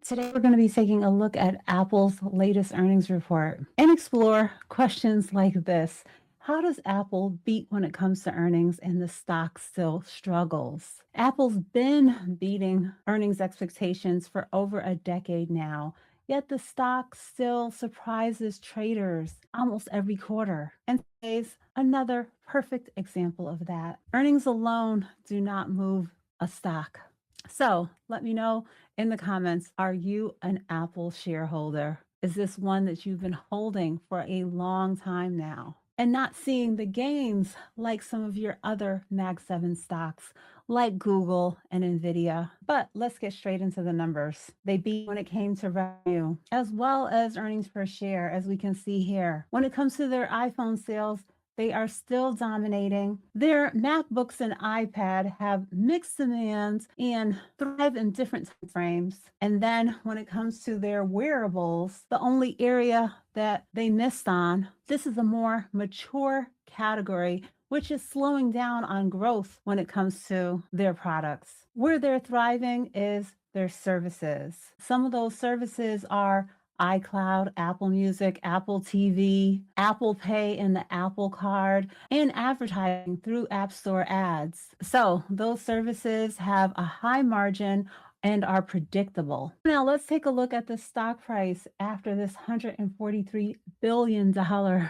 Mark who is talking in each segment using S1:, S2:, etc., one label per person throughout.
S1: Today, we're going to be taking a look at Apple's latest earnings report and explore questions like this. How does Apple beat when it comes to earnings and the stock still struggles? Apple's been beating earnings expectations for over a decade now, yet the stock still surprises traders almost every quarter. And today's another perfect example of that. Earnings alone do not move a stock. So let me know in the comments, are you an Apple shareholder? Is this one that you've been holding for a long time now and not seeing the gains like some of your other Mag 7 stocks like Google and Nvidia? But let's get straight into the numbers. They beat when it came to revenue as well as earnings per share, as we can see here. When it comes to their iPhone sales, they are still dominating. Their MacBooks and iPad have mixed demands and thrive in different time frames. And then when it comes to their wearables, the only area that they missed on, this is a more mature category, which is slowing down on growth when it comes to their products. Where they're thriving is their services. Some of those services are iCloud, Apple Music, Apple TV, Apple Pay and the Apple Card, and advertising through App Store ads. So those services have a high margin and are predictable. Now let's take a look at the stock price after this $143 billion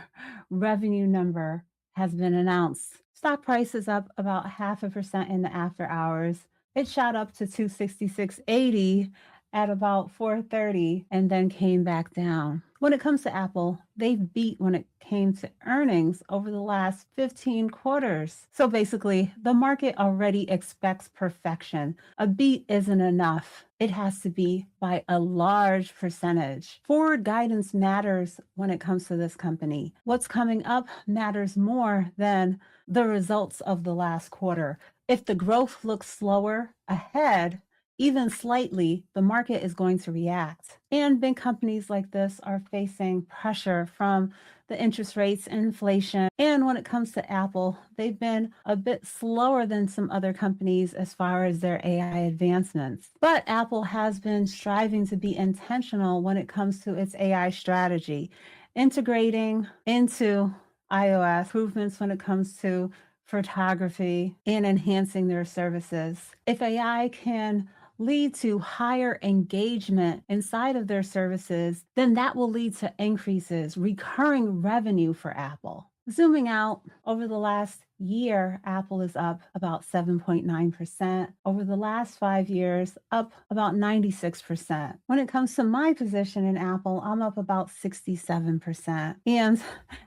S1: revenue number has been announced. Stock price is up about 0.5% in the after hours. It shot up to 266.80 at about 4:30 and then came back down. When it comes to Apple, they've beat when it came to earnings over the last 15 quarters. So basically, the market already expects perfection. A beat isn't enough. It has to be by a large percentage. Forward guidance matters when it comes to this company. What's coming up matters more than the results of the last quarter. If the growth looks slower ahead, even slightly, the market is going to react. And big companies like this are facing pressure from the interest rates and inflation. And when it comes to Apple, they've been a bit slower than some other companies as far as their AI advancements. But Apple has been striving to be intentional when it comes to its AI strategy, integrating into iOS improvements when it comes to photography and enhancing their services. If AI can lead to higher engagement inside of their services, then that will lead to increases, recurring revenue for Apple. Zooming out, over the last year, Apple is up about 7.9%. Over the last 5 years, up about 96%. When it comes to my position in Apple, I'm up about 67%. And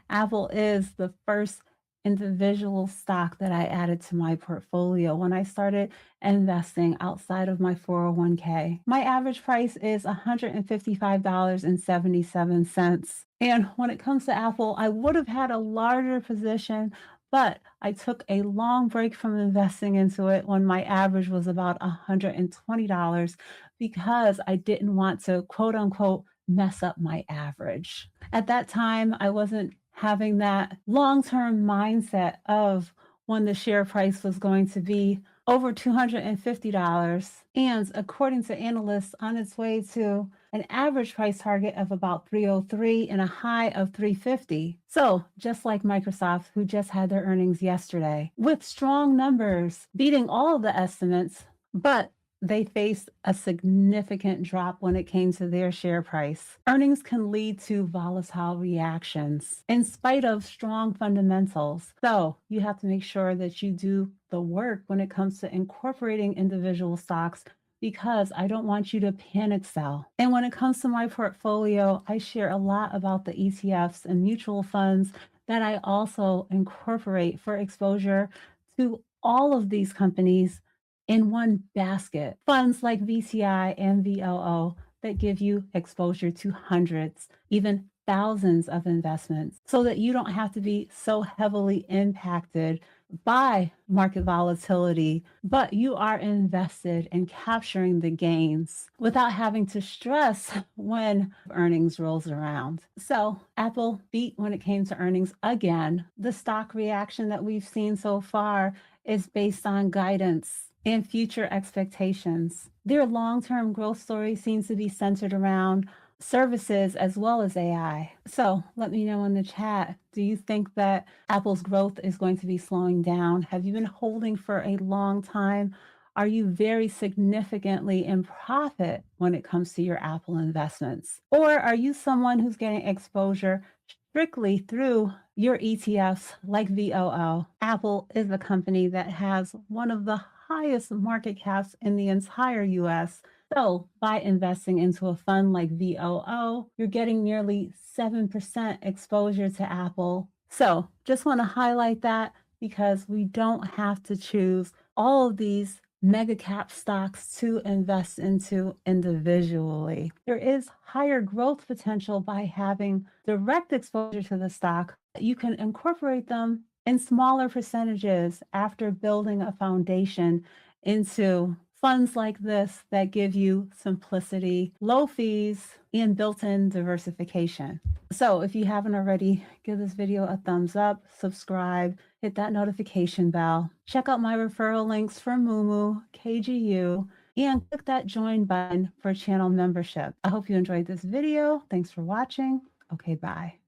S1: Apple is the first individual stock that I added to my portfolio when I started investing outside of my 401k. My average price is $155.77. And when it comes to Apple, I would have had a larger position, but I took a long break from investing into it when my average was about $120 because I didn't want to, quote unquote, mess up my average. At that time, I wasn't having that long-term mindset of when the share price was going to be over $250 and according to analysts on its way to an average price target of about 303 and a high of 350. So just like Microsoft, who just had their earnings yesterday with strong numbers beating all of the estimates, but they faced a significant drop when it came to their share price. Earnings can lead to volatile reactions in spite of strong fundamentals. So you have to make sure that you do the work when it comes to incorporating individual stocks, because I don't want you to panic sell. And when it comes to my portfolio, I share a lot about the ETFs and mutual funds that I also incorporate for exposure to all of these companies in one basket. Funds like VCI and VOO that give you exposure to hundreds, even thousands of investments, so that you don't have to be so heavily impacted by market volatility, but you are invested in capturing the gains without having to stress when earnings rolls around. So Apple beat when it came to earnings again. The stock reaction that we've seen so far is based on guidance. and future expectations. Their long-term growth story seems to be centered around services as well as AI. So let me know in the chat, do you think that Apple's growth is going to be slowing down? Have you been holding for a long time? Are you very significantly in profit when it comes to your Apple investments? Or are you someone who's getting exposure strictly through your ETFs like VOO? Apple is a company that has one of the highest market caps in the entire US. So, by investing into a fund like VOO, you're getting nearly 7% exposure to Apple. So, just want to highlight that because we don't have to choose all of these mega cap stocks to invest into individually. There is higher growth potential by having direct exposure to the stock. You can incorporate them in smaller percentages after building a foundation into funds like this that give you simplicity, low fees, and built-in diversification. So if you haven't already, give this video a thumbs up, subscribe, hit that notification bell, check out my referral links for MooMoo, KGU, and click that join button for channel membership. I hope you enjoyed this video. Thanks for watching. Okay, bye.